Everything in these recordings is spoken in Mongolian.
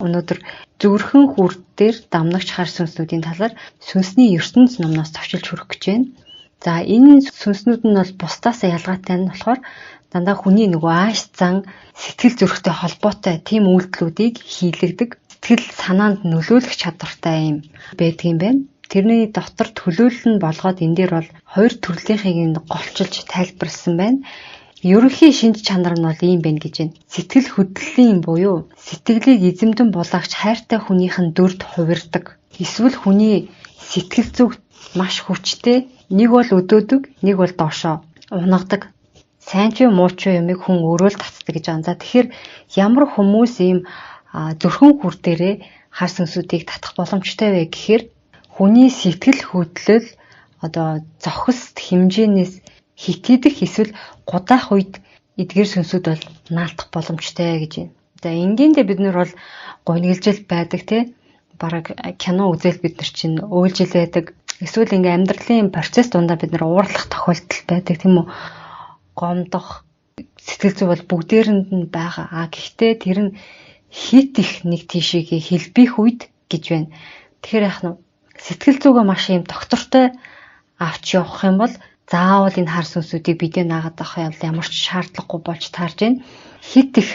Өнөөдөр зүрхэн хүр дээр дамнагч хар сүнснүүдийн талаар сүнсний ертөнц номноос товчилж хүрэх гэж байна. За энэ сүнснүүд нь бол бусдаасаа ялгаатай нь болохоор дандаа хүний нөгөө ааш зан сэтгэл зүрхтэй холбоотой тийм үйлдэлүүдийг хийлэгдэг. Сэтгэл санаанд нөлөөлөх чадвартай юм байдгийн байна. Тэрний дотор төлөөлөл нь болгоод энэ дээр бол хоёр төрлийнхийг голчилж тайлбарласан байна. Ерөнхий шинж чанар нь бол ийм байна гэж байна. Сэтгэл хөдлөлийн буюу сэтгэлийг эзэмдэн булаагч хайртай хүнийхэн дүрд хувирдаг. Эсвэл хүний сэтгэл зүг маш хүчтэй, нэг бол өдөөдөг, нэг бол доошоо унагадаг. Сайн ч юм уу ч юмыг хүн өөрөө л татдаг гэж байна. За тэгэхээр ямар хүмүүс ийм зүрхэн хүр дээрээ хар сүнсүүдийг татах боломжтой вэ гэхээр хүний сэтгэл хөдлөл зохист хэмжээнээс хитийдэх эсвэл гудаах үед эдгээр сүнсүүд бол наалдах боломжтой гэж байна. За энгийндээ бид нар бол гонигжилж байдаг те бараг кино үзэл бид нар чинь уйлжил байдаг. Эсвэл ингээм амьдралын процесс дундаа бид нар уурлах тохиолдол байдаг тийм үү? Гомдох сэтгэл зүй бол бүгдээрэнд нь байгаа. Гэхдээ тэр нь хит их нэг тийшээгээ хэлбэх үед гэж байна. Тэгэхээр яах нь сэтгэл зүгээ маш юм доктортой авч явах юм бол заавал энэ хар сүнсүүдийг бидээ наагаад авах ямар ч шаардлагагүй болж таарж байна. Хит их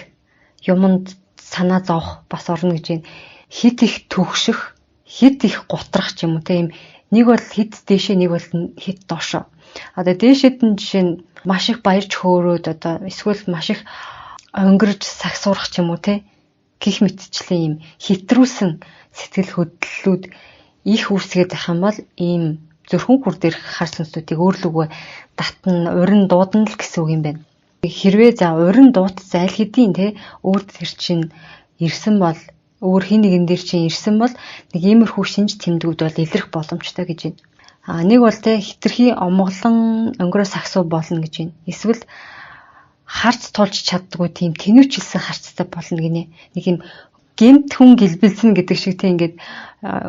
юмд санаа зовох бас орно гэж байна. Хит их төгшөх, хит их гутрах ч юм уу тийм нэг бол хит дээшээ нэг бол хит доошоо. Дээшээд нь жишээ нь маш их баярч хөөрөөд эсвэл маш их өнгөрж сагсуурах ч юм уу те гих мэтчлэн юм хитрүүлсэн сэтгэл хөдлөлүүд их үүсгээд байх юм бол ийм зүрхэн хүр дээрх хар сүнсүүдийг өөрлөгөө татна, урин дуудана л гэсэн үг юм байна. Хэрвээ за урин дуутц аль хэдийн те өөр тэр чинь ирсэн бол өөр хин нэгэн дээр чинь ирсэн бол нэг иймэрхүү шинж тэмдгүүд бол илэрх боломжтой гэж байна. Нэг бол те хитрхи омголон өнгөрөө сагсуу болно гэж байна. Эсвэл харц тулж чаддгүй тийм тэнүүчилсэн харцтай болно гинэ. Нэг юм гэмт хүн гэлбэлсэн гэдэг шиг тийм ингээд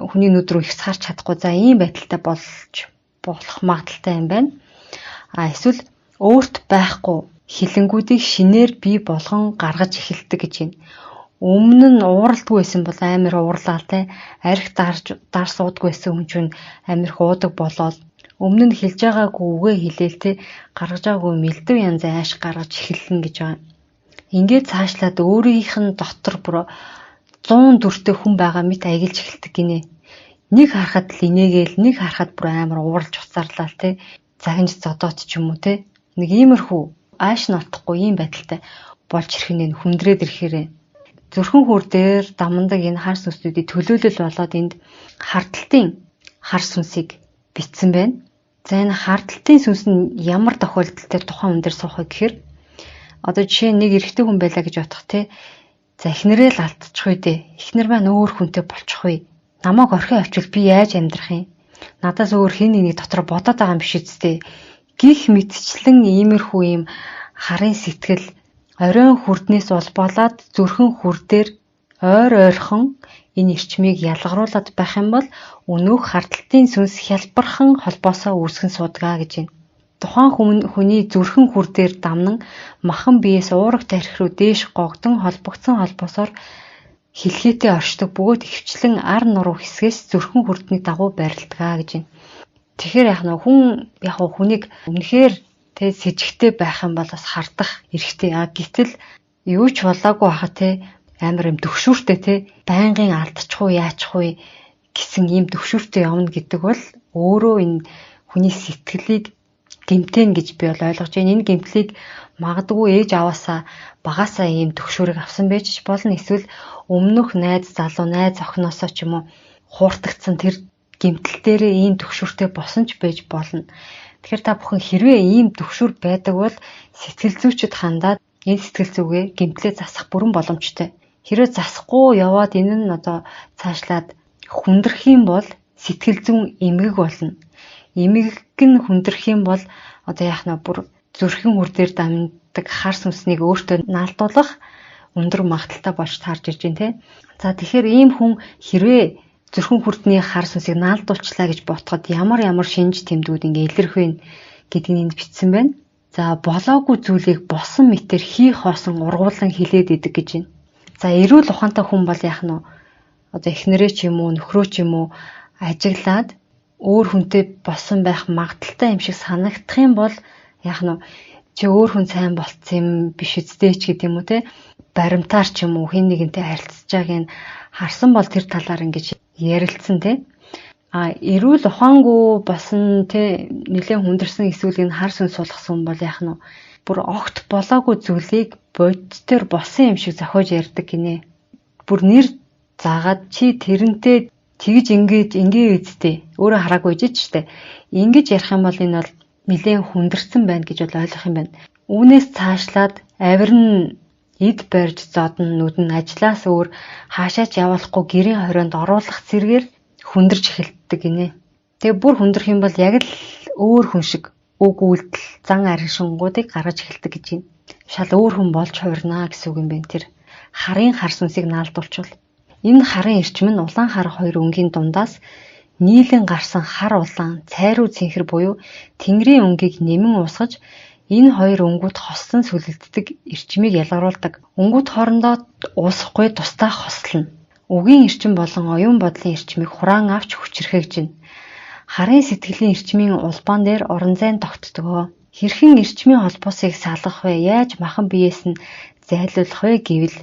хүний нүд рүү их сарч чадахгүй за ийм байдалтай болох магадaltaй юм байна. Эсвэл өөрт байхгүй хилэнгүүдийг шинээр бий болгон гаргаж эхэлдэг гэж байна. Өмнө нь ууралдгүй байсан бол амар уурлаа те арх дар суудгүй байсан хүн чинь амар хуудаг болоод өмнө нь хэлж байгаагүй үгээ хэлээл те гаргаж байгаагүй мэлдэв янзын ааш гаргаж эхэлнэ гэж байгаа. Ингээд цаашлаад өөрийнх нь дотор бүр 100 дүртэй хүн байгаа мэт аялж эхэлдэг гинэ. Нэг харахад л инээгээл, нэг харахад бүр амар ууралж уцаарлаа те. Загинж зодоод ч юм уу те. Нэг иймэрхүү ааш нотхгүй ийм байдалтай болж ирэх нь хүндрээд ирэхээрээ. Зүрхэн хүр дээр дамдаг энэ хар сүнсүүдийн төлөөлөл болоод энд хардталтын хар сүнсийг бичсэн байна. За энэ хардталтын сүнс нь ямар тохиолдолд тухайн хүн дээр суух вэ гэхээр жишээ нэг эрэгтэй хүн байлаа гэж бодох те. За эхнэрээ л алдчих үү дээ. Эхнэр маань өөр хүнтэй болчих вэ? Намайг орхио авчвал би яаж амьдрах юм? Надаас өөр хэн нэгийг дотор бодоод байгаа юм биш үсттэй. Гих мэтчлэн иймэрхүү юм харын сэтгэл оройн хүрднээс болоод зүрхэн хүр дээр ойрхон энэ эрчмийг ялгаруулад байх юм бол өнөөх хардталтын сүнс хялбархан холбоосоо үүсгэн суудгаа гэж байна. Тухайн хүний зүрхэн хүр дээр дамнан махан биеэс уурах тарих руу дээш гогдон холбогдсон холбоосоор хэлхээтэй оршдог бөгөөд ихвчлэн ар нуруу хэсгээс зүрхэн хүрдний дагуу байрладаг гэж байна. Тэгэхээр хүн хүнийг үнэхээр с жигтэй байх юм бол бас хардах эрхтэй. Гэтэл юу ч болоогүй хаа амар юм төвшүүртэй байнгын алдчих уу яачих вэ гэсэн ийм төвшүүртэй явна гэдэг бол өөрөө энэ хүний сэтгэлийг гэмтэн гэж би бол ойлгож байна. Энэ гэмтлийг магадгүй ээж аваасаа багаасаа ийм төгшөөрөг авсан байж болно. Эсвэл өмнөх найз залуу найз охиноосоо ч юм уу хууртагдсан тэр гэмтэл дээрээ ийм төгшөөртэй босон ч байж болно. Тэгэхээр та бүхэн хэрвээ ийм төгшөөр байдаг бол сэтгэл зүйчд хандаад энэ сэтгэл зүгээ гэмтлээ засах бүрэн боломжтой. Хэрвээ засахгүй яваад энэ нь цаашлаад хүндрэх юм бол сэтгэл зүйн эмгэг болно. Эмгэг нь хүндрэх юм бол бүр зүрхэн хүр дээр дамдаг хар сүнснийг өөртөө наалдуулах өндөр магадaltaй болж таарж ирж байна те. За тэгэхээр ийм хүн хэрвээ зүрхэн хүрдний хар сүнсийг наалдуулчлаа гэж ботход ямар шинж тэмдгүүд ингээ илэрх вэ гэдгийг энд бичсэн байна. За болоогүй зүйлийг босон мэтэр хий хоосон ургуулan хилээд идэг гэж байна. За эрүүл ухаантай хүн бол яах нь одоо эхнэрээ ч юм уу нөхрөө ч юм уу ажиглаад өөр хүнтэй болсон байх магадaltaй юм шиг санагдах юм бол яах нь чи өөр хүн сайн болцсон юм биш үстэй ч гэдэг юм уу те баримтаар ч юм уу хин нэгэнтэй харилцаж байгааг нь харсан бол тэр талаар ингэж ярилцсан те эрүүл ухаангүй болсон те нэлээд хүндэрсэн эсвэл энэ хар сүнс суулгасан бол яах нь бүр огт болоогүй зүйлийг бодтер болсон юм шиг зохиож ярьдаг гинэ. Бүр нэр заагаад чи тэрнтэй тэгж ингээ үздэй. Өөрөө хараагүй жиж штэ. Ингэж ярих юм бол энэ бол нэлээд хүндэрсэн байна гэж бол ойлгох юм байна. Үүнээс цаашлаад авирн эд барьж зодно нүдэн ажлаас өөр хаашаач явуулахгүй гэрийн хорионд оруулах зэргээр хүндэрж эхэлдэг гинэ. Тэгээ бүр хүндрэх юм бол яг л өөр хүн шиг үг үйлдэл зан аршингуудыг гаргаж эхэлдэг гэж байна. Шал өөр хүн болж хувирнаа гэсэн үг юм байна тэр. Харын хар сүнсийг наалдуулчвал энэ харын эрчим нь улаан хар хоёр өнгийн дундаас нийлэн гарсан хар улаан цайруу цэнхэр буюу тэнгэрийн өнгийг нэмэн уусгаж энэ хоёр өнгүүд хоссон сүлэгддэг эрчмийг ялгаруулдаг. Өнгүүд хоорондоо уусахгүй тусдаа хослоно. Үгийн эрчим болон оюун бодлын эрчмийг хураан авч хүчрэхэгж байна. Харын сэтгэлийн эрчмийн улбаан дээр орон зайн тогтдог. Хэрхэн эрчмийн холбоосыг салгах вэ? Яаж махан биеэс нь зайлуулах вэ гэвэл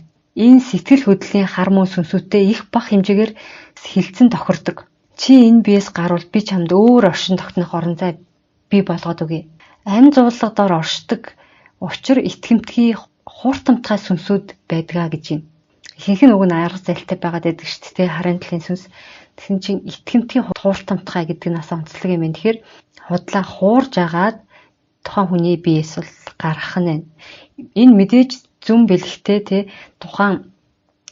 энэ сэтгэл хөдлөлийн хар мөн сүнсүүтэй их бага хэмжээгээр хилцэн тохирдог. Чи энэ биес гарвал би чамд өөр оршин тогтнох орон зай бий болгоод өгье. Амь зуулга дор оршдог учир итгэмтгий хууртамтгай сүнсүүд байдгаа гэж юм. Ихэнх нь уг нь арга зайлтай байгаад байдаг шүү дээ. Харын талын сүнс. Тэгсэн чинь итгэмтгий хууртамтгай гэдэг нь асаа онцлог юм байна. Тэгэхээр худлаа хуурж агаад тухайн хүний биес бол гарах нь байна. Энэ мэдээж зүн бэлгтэй те тухайн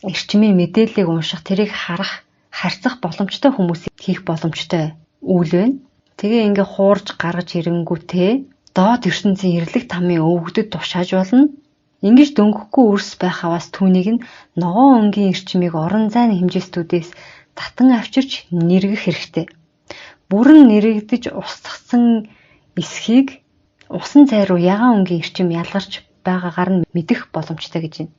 эрчмийн мэдээллийг унших, тэрийг харах, харьцах боломжтой хүмүүсийг хийх боломжтой үйл байна. Тэгээ ингээ хуурж гаргаж ирэнгүүтээ доод ертөнцийн ирлэг тамийн өвгдөд тушааж болно. Ингэж дөнгөхгүй үрс байх аваас түүнийг нь ногоон өнгийн эрчмийг орон зайн хэмжээстүүдээс татан авчирч нэргэх хэрэгтэй. Бүрэн нэрэгдэж устгасан эсхийг усан цай руу ягаан өнгийн эрчим ялгарч байгаагаар нь мэдэх боломжтой гэж байна.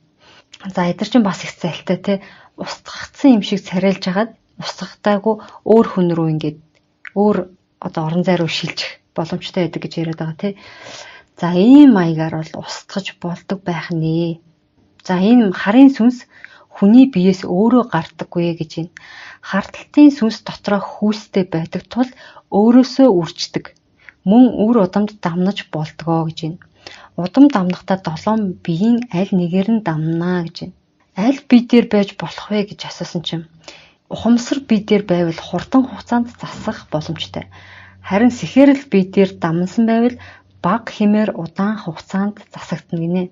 За эдгээр чинь бас их зайлтай те устгагдсан юм шиг царайлж хагаад устгагдаагүй өөр хүн рүү ингээд өөр одоо орон зай руу шилжих боломжтой байдаг гэж яриад байгаа те. За ийм маягаар бол устгаж болдог байх нэ. За энэ харын сүнс хүний биеэс өөрөө гардаггүй гэж байна. Харталтын сүнс дотроо хүүстэй байдаг тул өөрөөсөө үрждэг. Мөн үр удамд дамнаж болдгоо гэж байна. Удам дамнахдаа 7 биеийн аль нэгээр нь дамнаа гэж байна. Аль бие дээр байж болох вэ гэж асуусан чинь ухамсар бие дээр байвал хурдан хугацаанд засах боломжтой. Харин сэхэрэл бие дээр дамнасан байвал бага хэмээр удаан хугацаанд засагдана гинэ.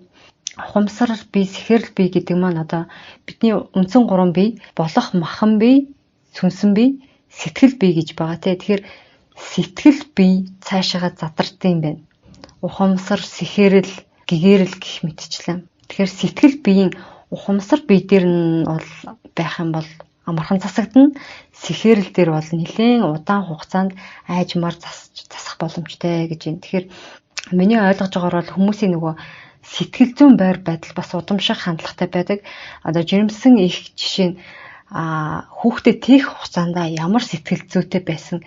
Ухамсар бие, сэхэрэл бие гэдэг маань одоо бидний үндсэн 3 бие болох махан бие, сүнсэн бие, сэтгэл бие гэж байгаа те. Тэгэхээр сэтгэл бие цаашаага задардаг юм байна. Ухамсар, сэхэрэл, гэгэрэл гэх мэтчлэн. Тэгэхээр сэтгэл биеийн ухамсар бие дээр нь бол байх юм бол амархан засагдана. Сэхэрэл дээр бол нэлээд удаан хугацаанд айжмаар засах боломжтой гэж байна. Тэгэхээр миний ойлгож байгаагаар бол хүмүүсийн нөгөө сэтгэл зүйн байр байдал бас удамших хандлагатай байдаг. Одоо жирэмсэн их жишээ нь хүүхдэд тех хугацаанд ямар сэтгэл зүйтэй байсан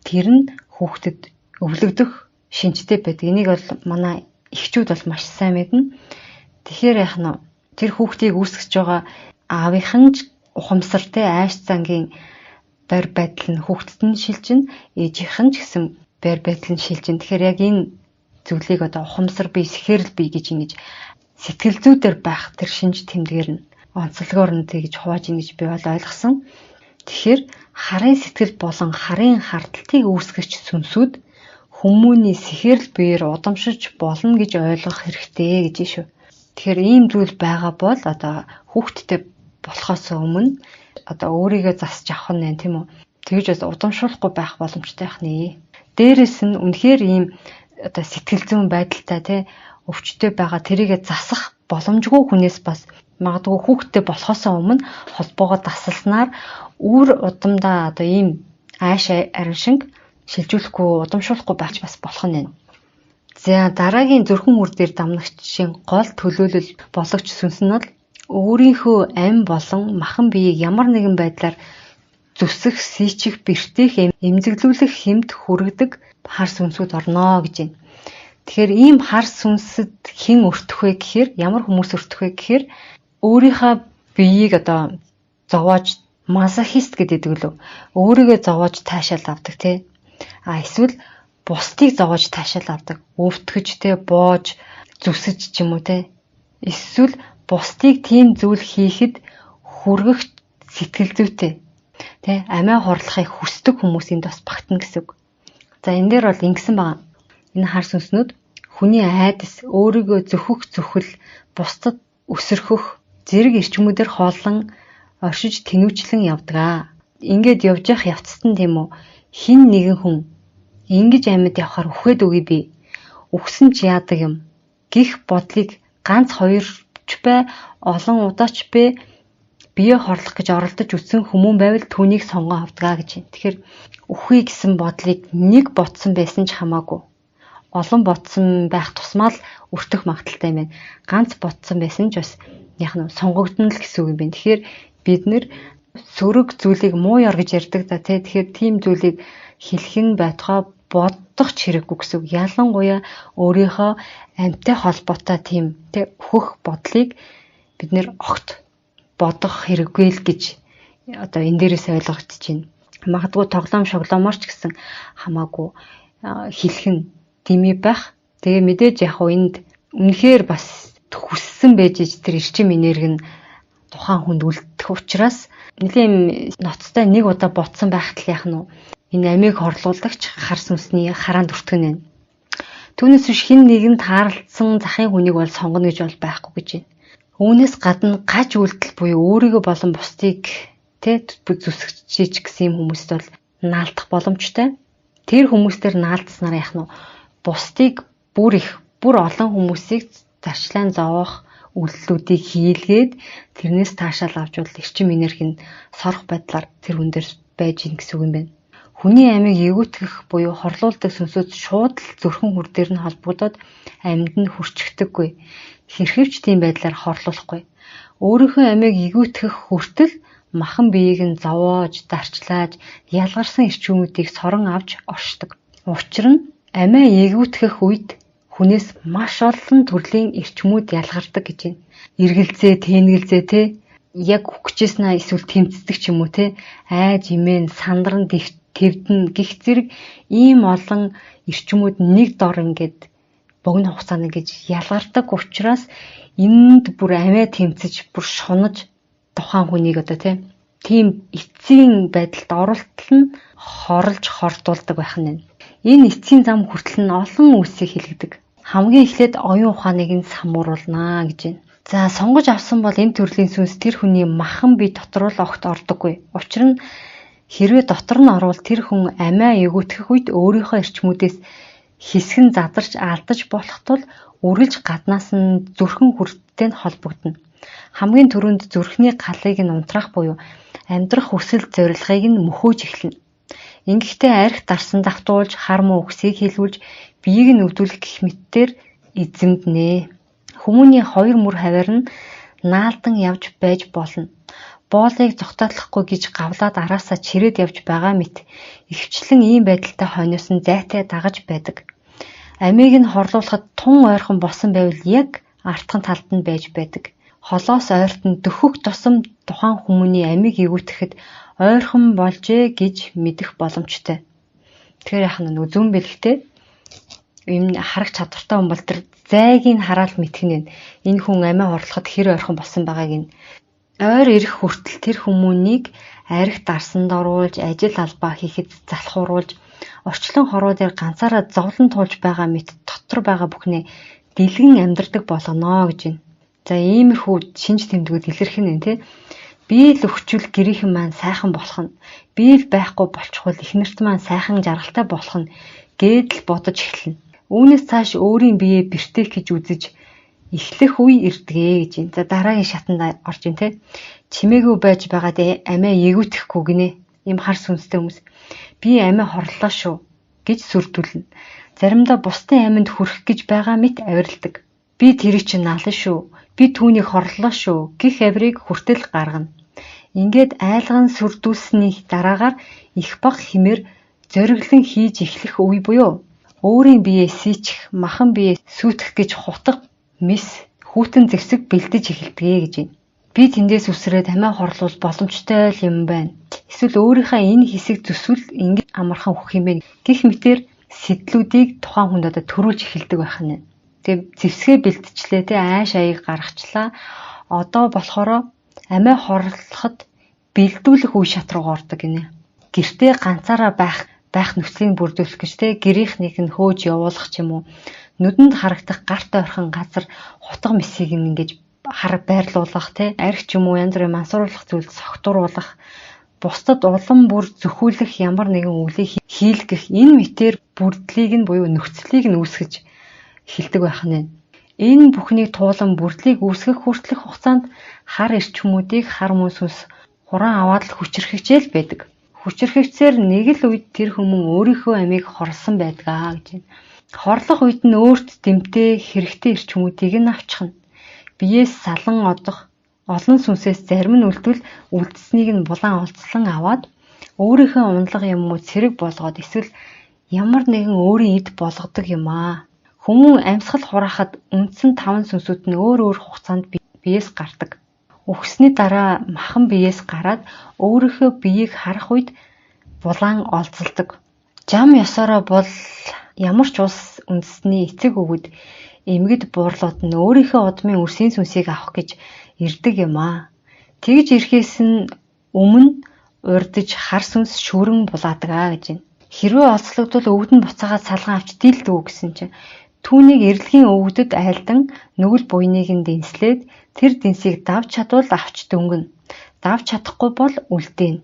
тэр нь хүүхдэд өвлөгдөх шинжтэй байдаг. Энийг бол манай эхчүүд бол маш сайн мэднэ. Тэгэхээр яах нь тэр хүүхдийг үүсгэж байгаа аавынхан ч ухамсартай айш зангийн байр байдал нь хүүхдэд нь шилжин, ээжийнхэн ч гэсэн байр байдал нь шилжин. Тэгэхээр яг энэ зүйлийг одоо ухамсар бие, сэхэрэл бие гэж ингэж сэтгэл зүйдэр байх тэр шинж тэмдгээр нь онцлогоор нь тэгж хувааж ийн гэж би бол ойлгосон. Тэгэхээр харын сэтгэл болон харын харталтыг үүсгэж сүнсүүд хүмүүний сэхэрэл биеэр удамшиж болно гэж ойлгох хэрэгтэй гэж шүү. Тэгэхээр ийм зүйл байгаа бол одоо хүүхдтэй болохоос өмнө одоо өөрийгөө засч авах нь тийм үү. Тэгж бас удамшуулахгүй байх боломжтой байх нэ. Дээрээс нь үнэхээр ийм одоо сэтгэл зүйн байдалтай тий өвчтөй байгаа тэрийгэ засах боломжгүй хүнээс бас магадгүй хүүхдтэй болохоос өмнө холбоогоо дасалснаар үр удамдаа одоо ийм айш ариншинг шилжүүлэхгүй удамшуулахгүй байж бас болох нь. За дараагийн зүрхэн үр дээр дамнагчийн гол төлөөлөл бологч сүнс нь бол өөрийнхөө ам болон махан биеийг ямар нэгэн байдлаар зүсэх, сийчих, бэртэх, эмзэглүүлэх хэмт хүргэдэг хар сүнсүүд орно гэж байна. Тэгэхээр ийм хар сүнсэд хэн өртөх вэ гэхээр, ямар хүмүүс өртөх вэ гэхээр өөрийнхөө биеийг зовоож мазохист гэдэг лөө. Өөрийгөө зовоож таашаал авдаг тий. Эсвэл бусдыг зовоож таашаал авдаг. Өвтгөж боож зүсэж ч юм уу тий. Эсвэл бусдыг тийм зүйл хийхэд хүргэх сэтгэл зүйтэй. Тэ амиа хорлохыг хүсдэг хүмүүсийн бас багтана гэсэн үг. За энэ дээр бол ингэсэн байгаа. Энэ хар сүнснүүд хүний айдас, өөрийгөө зөвхөх зүхэл, бусдад өсөрхөх зэрэг эрчмүүдээр хооллон оршиж тэнүүчлэн явдаг. Ингээд явж явах явцад нь тийм үү хин нэгэн хүн ингэж амьд явахаар үхээд үгүй би. Үхсэн ч яадаг юм. Гэх бодлыг ганц хоёрч бай, олон удаач бай бие хорлох гэж оролдож үтсэн хүмүүн байвал түүнийг сонгон авдгаа гэж байна. Тэгэхээр үхвээ гэсэн бодлыг нэг ботсон байсан ч хамаагүй. Олон ботсон байх тусмаа л өртөх магадaltaй юм байна. Ганц ботсон байсан ч бас сонгогдно л гэсэн үг юм байна. Тэгэхээр бид нэр сөрөг зүйлийг муу яр гэж ярьдаг да тий. Тэгэхээр тийм зүйлийг хэлхэн байтугай бодох ч хэрэггүй гэсэн үг. Ялангуяа өөрийнхөө амьтай холбоотой тийм тий өөхөх бодлыг бид нэр огт бодох хэрэггүй л гэж энэ дээрээс ойлгогдож байна. Магадгүй тоглоом шоглоомор ч гэсэн хамаагүй хэлхэн дими байх. Тэгээ мэдээж энд үнэхээр бас хүссэн байж тэр эрчим энерги нь тухайн хүнд үлдэх учраас нэлийн ноцтой нэг удаа ботсон байхад л энэ амийг хорлуулагч хар сүнсний хараанд өртгөн байна. Түүнээс биш хэн нэгэнд таарлцсан захын хүнийг бол сонгоно гэж бол байхгүй гэж байна. Үүнээс гадна гаж үйлдэл буюу өөрийгөө болон бусдыг зүсгэж гэсэн юм хүмүүст бол наалдах боломжтой. Тэр хүмүүстээр наалдснараа бусдыг бүр олон хүмүүсийг зарчлан зовоох үйлдэлүүдийг хийлгээд тэрнээс таашаал авч бол эрчим энерги нь сорох байдлаар тэр хүн дээр байж ийн гэсэн үг юм байна. Хүний амийг эвгүүтгэх буюу хорлуулдаг сүнсүүд шууд л зүрхэн хүр дээр нь холбогдоод амьд нь хүрчгдэггүй. Хэрхэвч тийм байдлаар хорлуулахгүй. Өөрийнхөө амийг эвгүүтгэх хүртэл махан биеийг нь зовоож, дарчлааж, ялгарсан эрчимүүдийг сорон авч оршдог. Учир нь амиа эвгүүтгэх үед хүнээс маш олон төрлийн эрчмүүд ялгардаг гэж байна. Эргэлзээ, тэнгэлзээ тий. Яг үхчихсэн эсвэл тэмцдэг ч юм уу тий. Айж имэн, сандран твдэн гих зэрэг ийм олон эрчмүүд нэг дор ингээд богино хугацаанд ингэж ялгардаг учраас энд бүр амиа тэмцэж бүр шунаж тухайн хүнийг тийм эцсийн байдалд оролтол нь хорлж хордуулдаг байх нь. Энэ эцсийн зам хүртэл нь олон үсийг хэлэгдэг. Хамгийн эхлээд оюун ухааныг нь самууруулнаа гэж байна. За сонгож авсан бол энэ төрлийн сүнс тэр хүний махан бие дотор л огт ордоггүй. Учир нь хэрвээ дотор нь орвол тэр хүн амиа эвгүүтгэх үед өөрийнхөө эрчмүүдээс хэсгэн задарч алдаж болох тул үргэлж гаднаас нь зүрхэн хүрттэй нь холбогдно. Хамгийн түрүүнд зүрхний галыг нь унтраах буюу амьдрах хүсэл зорилгыг нь мөхөөж эхэлнэ. Ингэхдээ арх дарсан давтуулж, хар муу үгсийг хэлүүлж, биеийг нь өвдүүлэх гэх мэтээр эзэмднэ. Хүмүүний хоёр мөр хавар нь наалдан явж байж болно. Боолыг зогтоотлохгүй гэж гавлаад араасаа чирээд явж байгаа мэт ихвчлэн ийм байдалтай хойноос нь зайтай дагаж байдаг. Амийг нь хорлуулахад тун ойрхон болсон байвал яг артхан талд нь байж байдаг. Холоос ойртон дөхөх тусам тухайн хүмүүний амийг эвгүүтгэхэд ойрхон болжээ гэж мэдэх боломжтой. Тэгэхээр зүүн бэлгтэй юм харах чадвартай хүн бол тэр зайг нь хараад мэдгэнэ. Энэ хүн амиа хорлоход хэр ойрхон болсон байгааг нь ойр ирэх хүртэл тэр хүмүүнийг арх дарсанд оруулж, ажил албаа хийхэд залхууруулж, орчлон хороо дээр ганцаараа зовлон туулж байгаа мэт дотор байгаа бүхнээ дэлгэн амьдардаг болгоно гэж байна. За иймэрхүү шинж тэмдгүүд илэрхэн нэ тий. Би л өвчүүл гэрийнхэн маань сайхан болох нь, би л байхгүй болчихвол эхнэрт маань сайхан жаргалтай болох нь гэдэл бодож эхэлнэ. Үүнээс цааш өөрийн биеэ бэртэх гэж үзэж эхлэх үе ирдгээ гэж байна. За дараагийн шатанд орж ин тий. Чимээгүй байж байгаад амиа эвгүүтгэхгүй гинэ. Им хар сүнстэй хүмүүс. Би амиа хорлоо шүү гэж сүрдүүлнэ. Заримдаа бусдын аминд хүрэх гэж байгаа мэт авиралдаг. Би тэрийг чинь наална шүү. Би түүнийг хорлоо шүү гэх авирыг хүртэл гаргана. Ингээд айлган сүрдүүлсэний дараагаар их баг хэмээр зориглон хийж эхлэх үе буюу өөрийн биеэ сийчих, махан биеэ сүйтгэх гэж хутга мис хүүтэн зэвсэг бэлдэж эхэлдэг гэж байна. Би тэндээс үсрээд амиа хорлуул боломжтой л юм байна. Эсвэл өөрийнхөө энэ хэсэг зүсвэл ингэж амархан өгөх юм бэ гэх мэтэр сэтлүүдийг тухайн хүнд одоо төрүүлж эхэлдэг байх нь. Тэгээ зэвсгээ бэлтчлээ те айш аяыг гаргачлаа. Одоо болохоор амиа хорлоход бэлдүүлэх үе шат руу ордог гинэ. Гэртээ ганцаараа байх нөхцөлийг бүрдүүлэх гэж те гэрийнхнийг нь хөөж явуулах ч юм уу. Нүдэнд харагдах гарт ойрхон газар хутга мисийг ингэж байрлуулах те арх ч юм уу янз бүрийн мансууруулах зүйлд согтууруулах, бусдад улам бүр зөвхүүлэх ямар нэгэн үйлийг хийлгэх энэ мэтэр бүрдлийг нь буюу нөхцөлийг нь үүсгэж эхэлдэг байх нь. Энэ бүхнийг туулан бүрдлийг үүсгэх хүртэлх хугацаанд хар эрчмүүдийг хар хүмүүсээс хуран аваад л хүчрхэгчээл байдаг. Хүчрхэгчээр нэг л үед тэр хүмүүс өөрийнхөө амийг хорлсон байдгаа гэж байна. Хорлох үед нь өөрт дэмтэй хэрэгтэй эрчмүүдийг нь авчихна. Биеэс салан одох олон сүнсээс зарим нь үлдвэл үлдсэнийг нь булан олцлон аваад өөрийнхөө унлага юм уу цэрэг болгоод эсвэл ямар нэгэн өөрийн эд болгодог юм аа. Хүмүүн амьсгал хураахад үндсэн 5 сүнсүүд нь өөр өөр хугацаанд биеэс гардаг. Үхсний дараа махан биеэс гараад өөрийнхөө биеийг харах үед булан олзолдог. Жам ёсороо бол ямар ч ус үндэсний эцэг өгöd эмгэд буурлууд нь өөрийнхөө удмын үрсийн сүнсийг авах гэж ирдэг юм аа. Тэгж ирэхээс нь өмнө урдж хар сүнс шүүрэн булаадаг аа гэж байна. Хэрвээ олцлогдвол өвд нь буцаагаад салган авч дийлдэг гэсэн чинь түүнийг эрлэгийн өвгдөд айлдан нүгэл буйныг нь дэнслээд тэр дэнсийг давж чадвал авч дөнгөн. Давж чадахгүй бол үлдээн.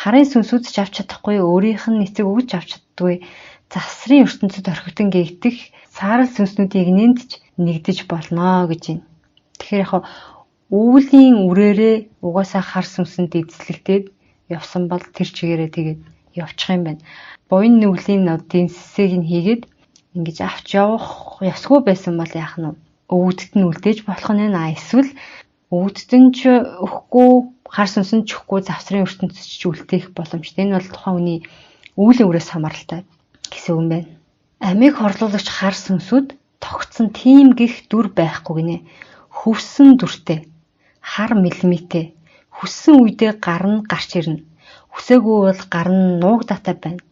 Харын сүнсүүд ч авч чадахгүй өөрийнх нь эцэг өгч авч чаддгүй. Завсрын ертөнцид орхигдсон гээгдэх саарал сүнснүүдийг нэмдэж нэгдэж болно гэж байна. Тэгэхээр яг өвлийн үрээрээ угаасаа хар сүнсэнд эзлэгдээд явсан бол тэр чигээрээ тэгээд явчих юм байна. Буян нүглийн дэнсийг нь хийгээд ингэж авч явах ёсгүй байсан бол яах нь өвгдөд нь үлдээж болох нь аа эсвэл өвгдөд нь ч өхгүй хар сүнсэн ч өхгүй завсрын ертөнцид ч үлдээх боломжтой. Энэ бол тухайн хүний өвлийн үрээс хамааралтай гэсэн үг юм байна. Амийг хорлуулагч хар сүнсүүд тогтсон тийм гих дүр байхгүй гинэ. Хөвсөн дүртэй, хар мэлмитэй, хүссэн үедээ гар нь гарч ирнэ. Хүсээгүй бол гар нь нуугдаатай байна.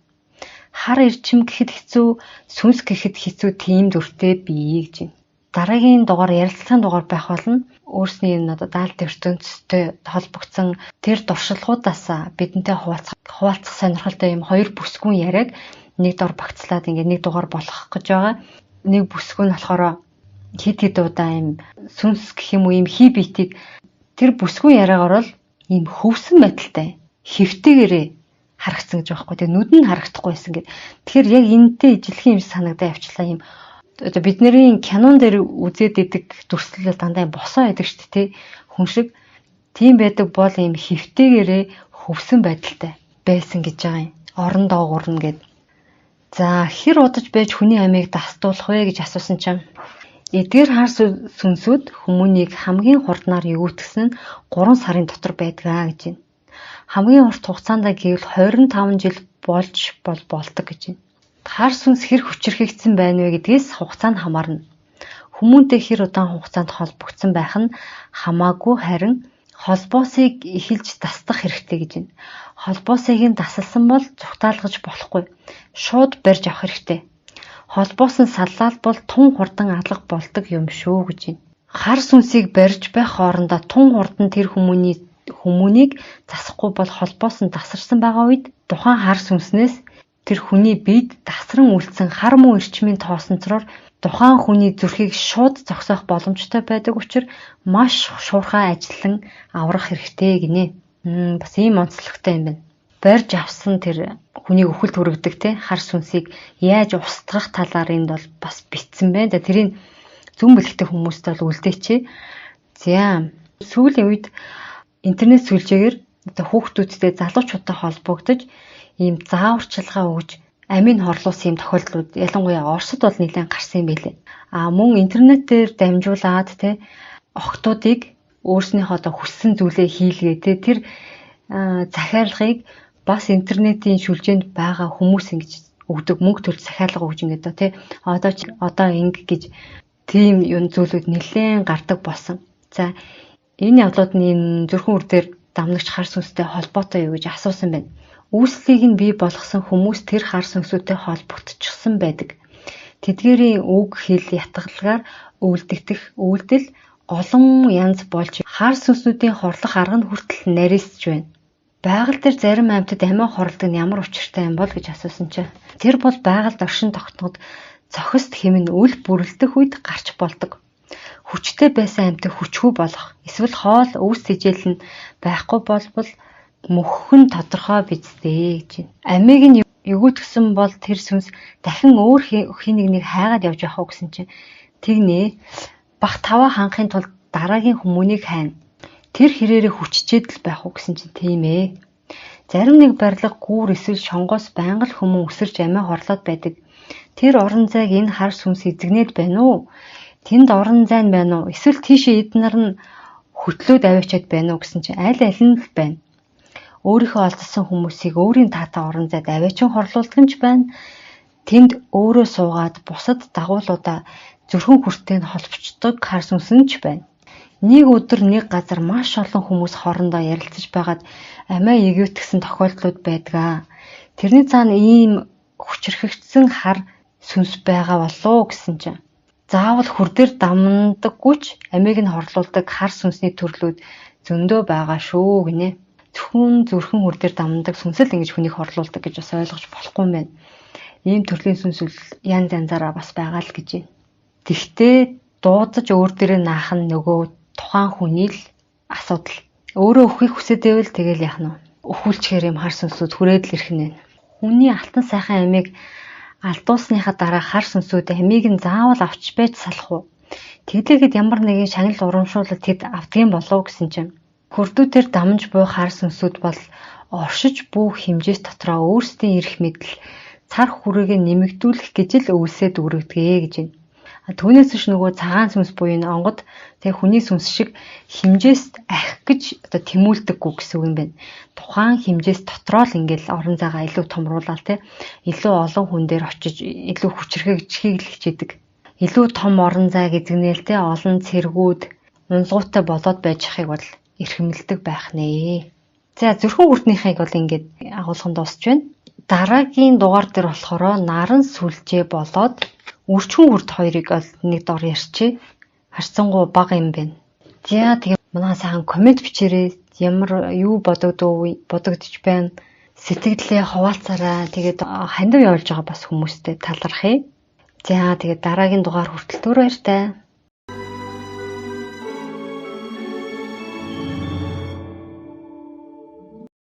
Хар эрчим гэхэд хэцүү, сүнс гэхэд хэцүү тийм дүртэй бий гэж байна. Дараагийн дугаар ярилцлагын дугаар байх болно. Өөрсний энэ даалт ертөнцтэй холбогдсон тэр дуршлагуудаас бидэнтэй хуваалцах сонирхолтой юм 2 бүсгүйн яриаг нэг дор багцлаад ингээд нэг дугаар болох гэж байгаа. Нэг бүсгүй нь болохоор хид удаа юм сүнс гэх юм уу юм хий битийг тэр бүсгүй яриагаар бол юм хөвсөн байдалтай хэвтээгээрээ харагдсан гэж байхгүй. Тэгээ нүд нь харагдахгүй байсан гэд. Тэгэхээр яг энэтэй ижилхэн юм санагдаа явчлаа юм. Одоо бидний кинон дээр үзээд идэг дүрслэл дандаа босоо байдаг шүү дээ. Хүн шиг тийм байдаг бол юм хэвтээгээрээ хөвсөн байдалтай байсан гэж байгаа юм. Орон доогуурна гэд. За хэр удаж байж хүний амийг дастуулах вэ гэж асуусан чинь эдгээр хар сүнсүүд хүмүүнийг хамгийн хурднаар өвөтгсөн нь 3 сарын дотор байдгаа гэж байна. Хамгийн урт хугацаанд гэвэл 25 жил болж болдог гэж байна. Хар сүнс хэр хүчрхэгдсэн байна вэ гэдгээс хугацаанд хамаарна. Хүмүүнтэй хэр удаан хугацаанд холбогдсон байх нь хамаагүй харин холбоосыг эхэлж дасдах хэрэгтэй гэж байна. Холбоосыг нь дасалсан бол зүгтаалгаж болохгүй. Шууд барьж авах хэрэгтэй. Холбоос нь саллал бол тун хурдан алга болдог юм шүү гэж байна. Хар сүнсийг барьж байх хоорондоо тун хурдан тэр хүмүүнийг засахгүй бол холбоос нь тасарсан байгаа үед тухайн хар сүнснээс тэр хүний биед тасран үлдсэн хар муу эрчмийн тоосонцроор тухайн хүний зүрхийг шууд зогсоох боломжтой байдаг учраас маш шуурхай ажиллан аврах хэрэгтэй гинэ. Бас ийм онцлогтой юм байна. Барьж авсан тэр хүний өхөлд хүрэгдэг те хар сүнсийг яаж устгах талаар энд бол бас битсэн байна. Тэрийг зүн бэлгтэй хүмүүст бол үлдээчээ. За сүүлийн үед интернет сүлжээгээр хүүхдүүдтэй залуучуудтай холбогдож ийм зааварчилгаа өгж амийг хорлуулсан юм тохиолдлууд ялангуяа Оросд бол нэлээд гарсан юм билээ. Мөн интернетээр дамжуулаад те охтуудыг өөрснийхөө одоо хүссэн зүйлээ хийлгээ те тэр захиалгыг бас интернетийн шүлжээнд байгаа хүмүүс ингэж өгдөг мөнгө төлж захиалга өгж ингээд те одоо инг гэж тийм юм зүйлүүд нэлээд гардаг болсон. За энэ явдлуудын зүрхэн үр дээр дамнагч хар сүнстэй холбоотой юу гэж асуусан байна. Үүслийг нь бий болгосон хүмүүс тэр хар сүнсүүтэй холбогдчихсан байдаг. Тэдгээрийн үг хэл ятгалгаар үйлдэх үйлдэл олон янз болж хар сүнснүүдийн хорлох арга нь хүртэл нарийсж байна. Байгаль дээр зарим амьтад амиа хорлдог нь ямар учиртай юм бол гэж асуусан чинь тэр бол байгальд оршин тогтноход цохист хэмнэн үл бүрлдэх үед гарч болдог. Хүчтэй байсан амьтад хүчгүй болох эсвэл хоол өвс тэжээл нь байхгүй болбол мөхөх нь тодорхой биздээ гэж байна. Амийг нь өгөөтгсөн бол тэр сүнс дахин өөр хин нэг хайгаад явж явах уу гэсэн чинь тэгнэ. Бах таваа хангахын тулд дараагийн хүмүүнийг хайна. Тэр хэрээрээ хүччээд л байх уу гэсэн чинь тийм ээ. Зарим нэг барилга гүүр эсвэл шонгоос байнга л хүмүүн өсөрж амиа хорлоод байдаг. Тэр орон зайг энэ хар сүнс эзэгнээд байна уу? Тэнд орон зай нь байна уу? Эсвэл тийшээ эд нар нь хөтлөөд аваачаад байна уу гэсэн чинь аль нь л байна. Өөрийнхөө олдсон хүмүүсийг өөрийн таатай орон зайд аваачин хорлуулдаг нь ч байна. Тэнд өөрөө суугаад бусад дагуулуудаа зүрхэн хүртэйг холбочдог хар сүнс нь ч байна. Нэг өдөр нэг газар маш олон хүмүүс хоорондоо ярилцаж байгаад амиа эгөөтгсөн тохиолдлууд байдаг. Тэрний цаана ийм хүчрхэгдсэн хар сүнс байгаа болов гэсэн чинь заавал хүр дээр дамдаггүй ч амийг нь хорлуулдаг хар сүнсний төрлүүд зөндөө байгаа шүү гинэ. Зөвхөн зүрхэн хүр дээр дамдаг сүнсэл ингэж хүнийг хорлуулдаг гэж бас ойлгож болохгүй юм байна. Ийм төрлийн сүнсэл янз янзаараа бас байгаа л гэж байна. Тэгтээ дуудаж өөр дээрээ наах нь нөгөө тухайн хүний л асуудал. Өөрөө өхийг хүсэж байвал тэгэл яах нь вэ? Өхүүлчихээр юм хар сүнсүүд хүрээд л ирэх нь. Хүний алтан сайхан амийг алдуусныхаа дараа хар сүнсүүд амийг нь заавал авч байж салах уу? Тэглээгээд ямар нэгэн шагнал урамшуулалт тэд автгийн болов гэсэн чинь хөрдүүдээр дамж буй хар сүнсүүд бол оршиж буух хэмжээс дотроо өөрсдийн эрх мэдэл цар хүрээгээ нэмэгдүүлэх гэж л өвлсөд өргөдгөө гэж байна. Түүнээс ч нөгөө цагаан сүнс буюу онгод тэг хүний сүнс шиг хэмжээст ахих гэж одоо тэмүүлдэггүй гэсэн үг юм байна. Тухайн хэмжээс дотроо л ингээл орон зайгаа илүү томруулаад те илүү олон хүн дээр очиж илүү хүчрхэгжихийг л хичээдэг. Илүү том орон зайг эзэгнээл те олон цэргүүд унлгуутай болоод байж хахыг бол эрхэмлдэг байх нэ. За зүрхэн хүртнийхийг бол ингээд агуулганд дуусч байна. Дараагийн дугаар дээр болохоор наран сүлжээ болоод үрчхэн хүрт хоёрыг бол нэг дор ярьчих. Харцсангуу бага юм байна. За тэгээ манай сайхан комент бичээрэй. Ямар юу бодогдож байна? Сэтгэлдээ хуваалцаарай. Тэгээд хандив явуулж байгаа бас хүмүүстэй талархъя. За тэгээд дараагийн дугаар хүртэл түр баяртай.